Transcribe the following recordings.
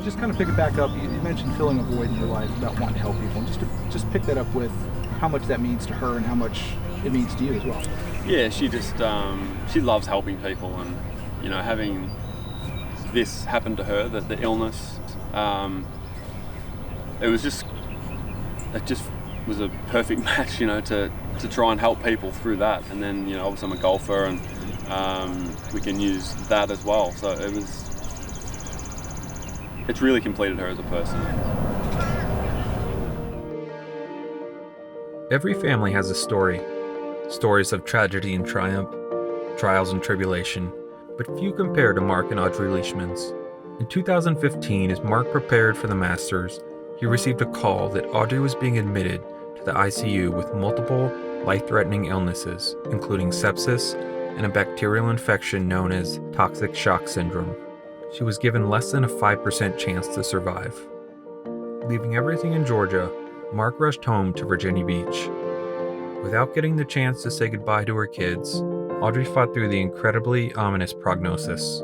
just kind of pick it back up. You mentioned filling a void in your life about wanting to help people, and just pick that up with how much that means to her and how much it means to you as well. Yeah, she just she loves helping people, and having this happen to her, that the illness, it just was a perfect match, to try and help people through that. And then obviously I'm a golfer, and we can use that as well. So it's really completed her as a person. Every family has a story. Stories of tragedy and triumph, trials and tribulation, but few compare to Marc and Audrey Leishman's. In 2015, as Marc prepared for the Masters, he received a call that Audrey was being admitted to the ICU with multiple life-threatening illnesses, including sepsis and a bacterial infection known as toxic shock syndrome. She was given less than a 5% chance to survive. Leaving everything in Georgia, Marc rushed home to Virginia Beach. Without getting the chance to say goodbye to her kids, Audrey fought through the incredibly ominous prognosis.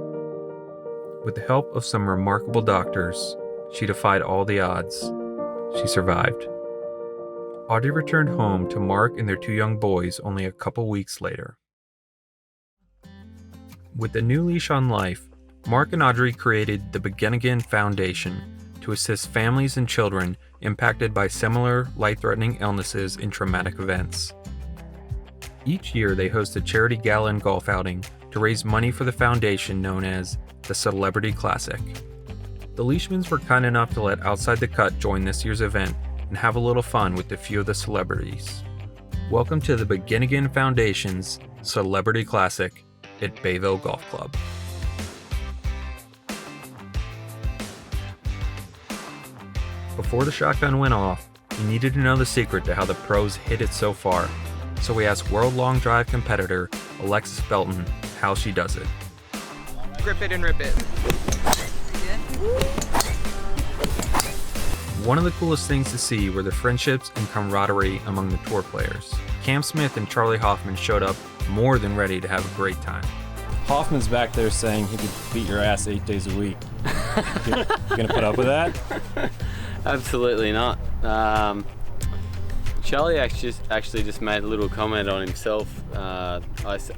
With the help of some remarkable doctors, she defied all the odds. She survived. Audrey returned home to Marc and their 2 young boys only a couple weeks later. With a new leash on life, Marc and Audrey created the Begin Again Foundation to assist families and children impacted by similar life-threatening illnesses and traumatic events. Each year, they host a charity gala and golf outing to raise money for the foundation known as the Celebrity Classic. The Leishmans were kind enough to let Outside the Cut join this year's event and have a little fun with a few of the celebrities. Welcome to the Begin Again Foundation's Celebrity Classic at Bayville Golf Club. Before the shotgun went off, he needed to know the secret to how the pros hit it so far, so we asked World Long Drive competitor Alexis Belton how she does it. Grip it and rip it. One of the coolest things to see were the friendships and camaraderie among the tour players. Cam Smith and Charlie Hoffman showed up more than ready to have a great time. Hoffman's back there saying he could beat your ass 8 days a week. You gonna put up with that? Absolutely not. Charlie actually just made a little comment on himself. I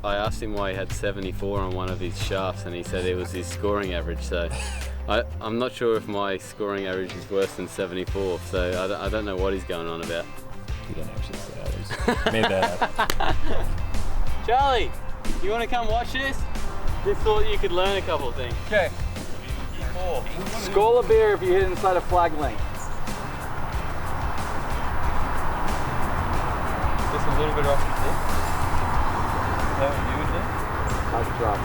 asked him why he had 74 on one of his shafts, and he said it was his scoring average. So I'm not sure if my scoring average is worse than 74. So I don't know what he's going on about. He didn't actually say that. I made that up. Charlie, you want to come watch this? Just thought you could learn a couple of things. Okay. Skull a beer if you hit inside a flag length. Just a little bit off the tip. Is that what you would do? I'd drop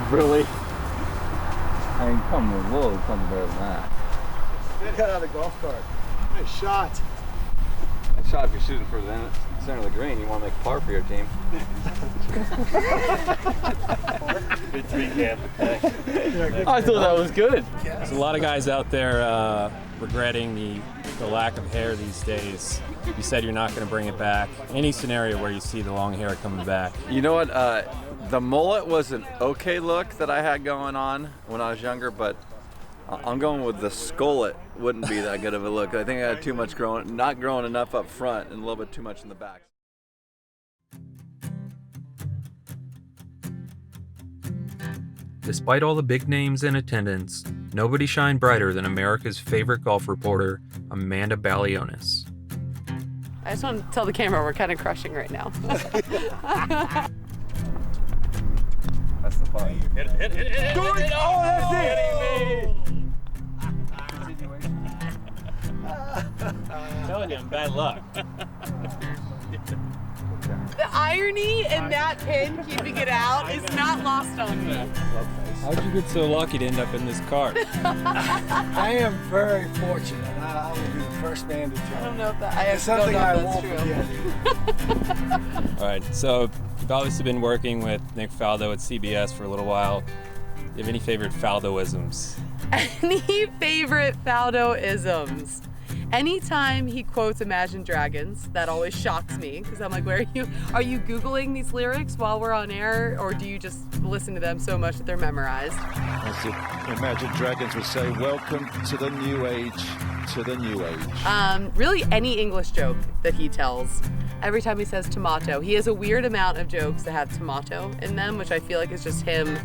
5. Really? I mean, come on, a little something better than that. Cut out of the golf cart. Nice shot. That shot, if you're shooting for the center of the green, you want to make par for your team. Good 3 Cam. I thought that was good. There's a lot of guys out there regretting the lack of hair these days. You said you're not going to bring it back. Any scenario where you see the long hair coming back? You know what? The mullet was an okay look that I had going on when I was younger, but I'm going with the skullet. Wouldn't be that good of a look. I think I had too much not growing enough up front and a little bit too much in the back. Despite all the big names in attendance, nobody shined brighter than America's favorite golf reporter, Amanda Balionis. I just want to tell the camera we're kind of crushing right now. That's the part. Hit it. Oh, that's it! I'm telling you, I'm bad luck. The irony in that pin keeping it out is not lost on me. How'd you get so lucky to end up in this cart? I am very fortunate. I will be the first man to tell. I don't know if that. It's something I that's won't true. forget. All right, so you've obviously been working with Nick Faldo at CBS for a little while. Do you have any favorite Faldo-isms? Any favorite Faldo-isms? Anytime he quotes Imagine Dragons, that always shocks me because I'm like, where are you Googling these lyrics while we're on air, or do you just listen to them so much that they're memorized? As the Imagine Dragons would say, welcome to the new age, to the new age. Really any English joke that he tells. Every time he says tomato, he has a weird amount of jokes that have tomato in them, which I feel like is just him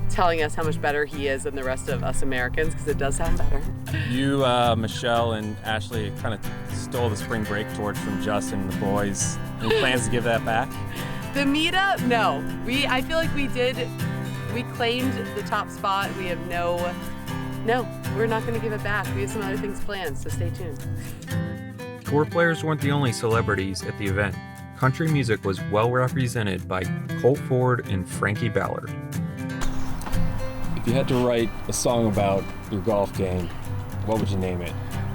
telling us how much better he is than the rest of us Americans, because it does sound better. You, Michelle, and Ashley kind of stole the spring break torch from Justin and the boys. Any plans to give that back? The meetup? No. I feel like we claimed the top spot. We have no, we're not going to give it back. We have some other things planned, so stay tuned. Tour players weren't the only celebrities at the event. Country music was well represented by Colt Ford and Frankie Ballard. If you had to write a song about your golf game, what would you name it?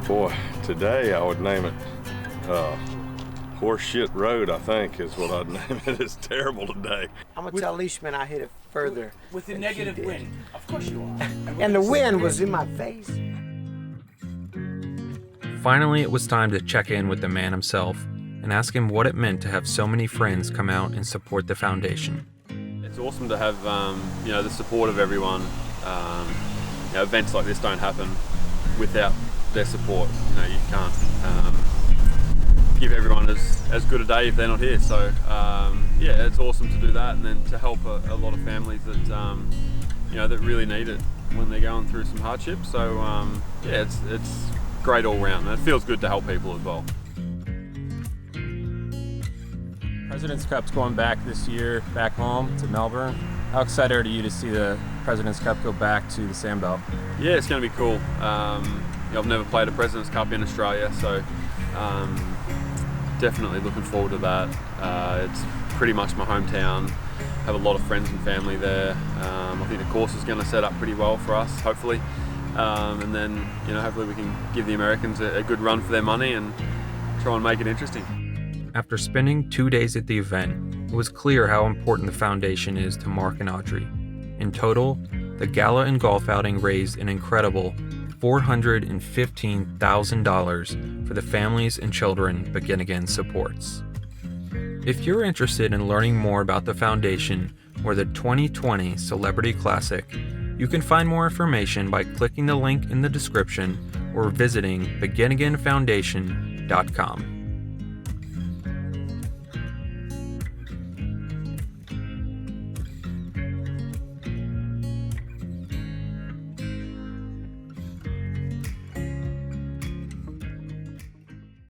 Boy, today I would name it Horseshit Road, I think, is what I'd name it. It's terrible today. I'm going to tell Leishman I hit it further. With the negative wind. Of course you are. And the wind was in my face. Finally, it was time to check in with the man himself and ask him what it meant to have so many friends come out and support the foundation. It's awesome to have the support of everyone. Events like this don't happen without their support. You can't give everyone as good a day if they're not here. So it's awesome to do that, and then to help a lot of families that that really need it when they're going through some hardship. So it's great all round, and it feels good to help people as well. President's Cup's going back this year, back home to Melbourne. How excited are you to see the President's Cup go back to the Sandbelt? Yeah, it's going to be cool. I've never played a President's Cup in Australia, so definitely looking forward to that. It's pretty much my hometown. Have a lot of friends and family there. I think the course is going to set up pretty well for us, hopefully. And then, hopefully we can give the Americans a good run for their money and try and make it interesting. After spending 2 days at the event, it was clear how important the foundation is to Marc and Audrey. In total, the gala and golf outing raised an incredible $415,000 for the families and children Begin Again supports. If you're interested in learning more about the foundation or the 2020 Celebrity Classic, you can find more information by clicking the link in the description or visiting beginagainfoundation.com.